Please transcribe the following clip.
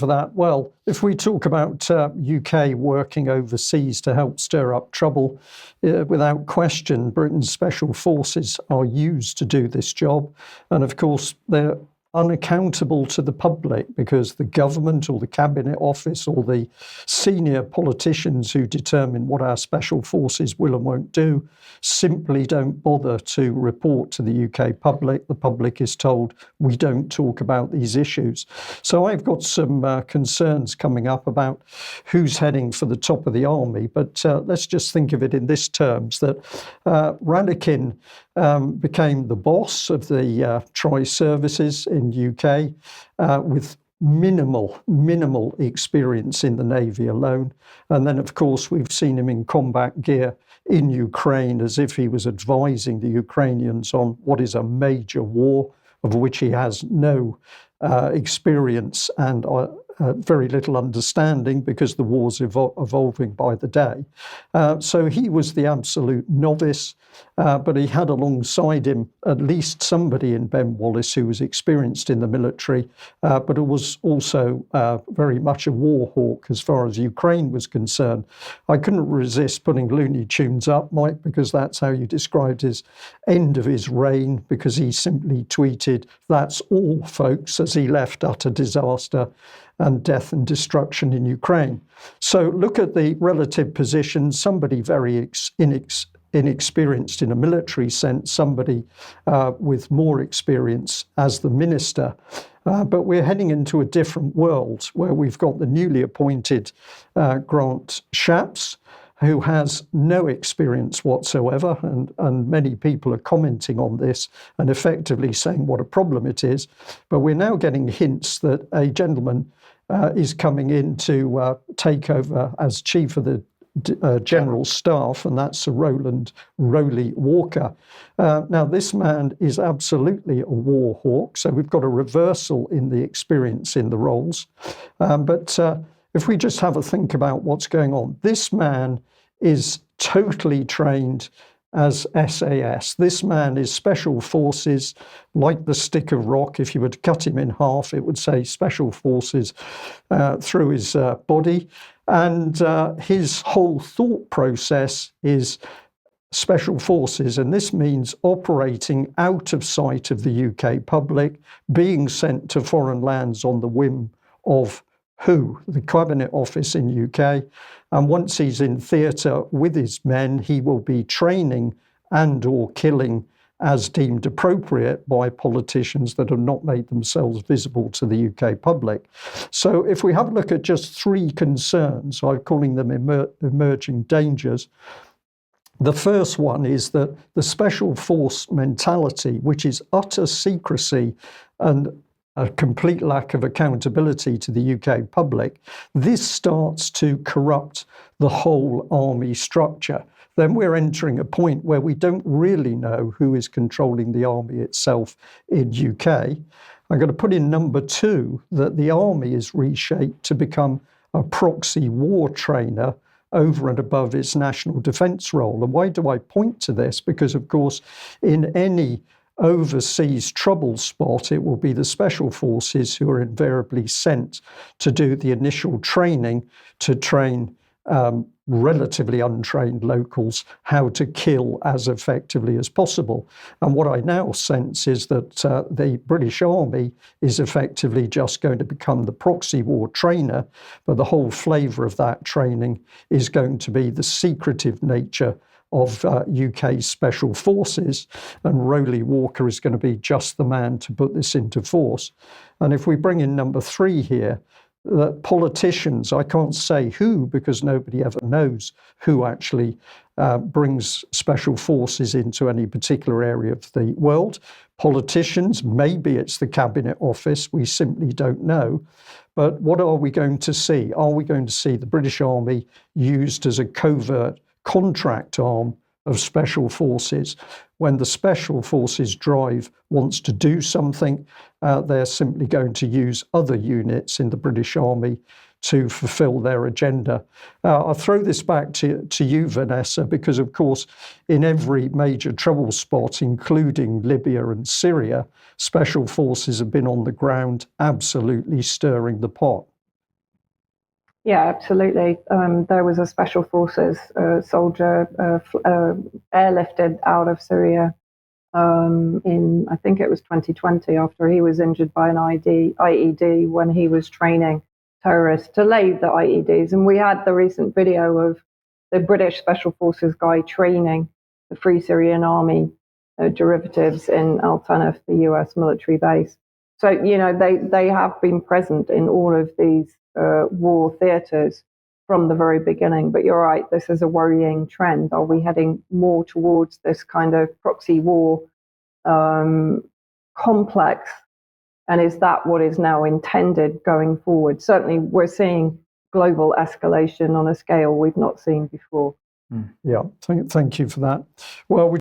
For that? Well, if we talk about UK working overseas to help stir up trouble, without question, Britain's special forces are used to do this job. And of course, they're unaccountable to the public because the government or the Cabinet Office or the senior politicians who determine what our special forces will and won't do simply don't bother to report to the UK public. The public is told we don't talk about these issues. So I've got some concerns coming up about who's heading for the top of the army, but let's just think of it in this terms, that Radakin became the boss of the Tri-Services in UK with minimal experience in the Navy alone. And then, of course, we've seen him in combat gear in Ukraine as if he was advising the Ukrainians on what is a major war of which he has no experience and very little understanding because the war's evolving by the day. So he was the absolute novice, but he had alongside him at least somebody in Ben Wallace who was experienced in the military, but who was also very much a war hawk as far as Ukraine was concerned. I couldn't resist putting Looney Tunes up, Mike, because that's how you described his end of his reign, because he simply tweeted, "That's all, folks," as he left utter disaster and death and destruction in Ukraine. So look at the relative positions. Somebody very inexperienced in a military sense, somebody with more experience as the minister. But we're heading into a different world where we've got the newly appointed Grant Shapps, who has no experience whatsoever, and many people are commenting on this and effectively saying what a problem it is. But we're now getting hints that a gentleman is coming in to take over as chief of the General Staff, and that's Sir Roland Rowley Walker. Now, this man is absolutely a war hawk, so we've got a reversal in the experience in the roles. But if we just have a think about what's going on, this man is totally trained as SAS. This man is Special Forces, like the stick of rock. If you were to cut him in half, it would say Special Forces through his body. And his whole thought process is Special Forces, and this means operating out of sight of the UK public, being sent to foreign lands on the whim of who? The Cabinet Office in UK. And once he's in theatre with his men, he will be training and or killing as deemed appropriate by politicians that have not made themselves visible to the UK public. So if we have a look at just three concerns, I'm calling them emerging dangers. The first one is that the special force mentality, which is utter secrecy and a complete lack of accountability to the UK public, this starts to corrupt the whole army structure. Then we're entering a point where we don't really know who is controlling the army itself in UK. I'm going to put in number two that the army is reshaped to become a proxy war trainer over and above its national defence role. And why do I point to this? Because, of course, in any overseas trouble spot, it will be the special forces who are invariably sent to do the initial training to train relatively untrained locals how to kill as effectively as possible. And what I now sense is that the British Army is effectively just going to become the proxy war trainer, but the whole flavour of that training is going to be the secretive nature of UK Special Forces, and Rowley Walker is going to be just the man to put this into force. And if we bring in number three here, that politicians, I can't say who because nobody ever knows who actually brings special forces into any particular area of the world. Politicians, maybe it's the Cabinet Office, we simply don't know. But what are we going to see? Are we going to see the British Army used as a covert contract arm of special forces? When the special forces drive wants to do something, they're simply going to use other units in the British Army to fulfill their agenda. I'll throw this back to you, Vanessa, because of course, in every major trouble spot, including Libya and Syria, special forces have been on the ground absolutely stirring the pot. Yeah, absolutely. There was a special forces soldier airlifted out of Syria in, I think it was 2020, after he was injured by an IED when he was training terrorists to lay the IEDs. And we had the recent video of the British Special Forces guy training the Free Syrian Army derivatives in Al Tanf, the US military base. So, they have been present in all of these war theatres from the very beginning. But you're right, this is a worrying trend. Are we heading more towards this kind of proxy war complex? And is that what is now intended going forward? Certainly, we're seeing global escalation on a scale we've not seen before. Yeah, thank you for that. Well,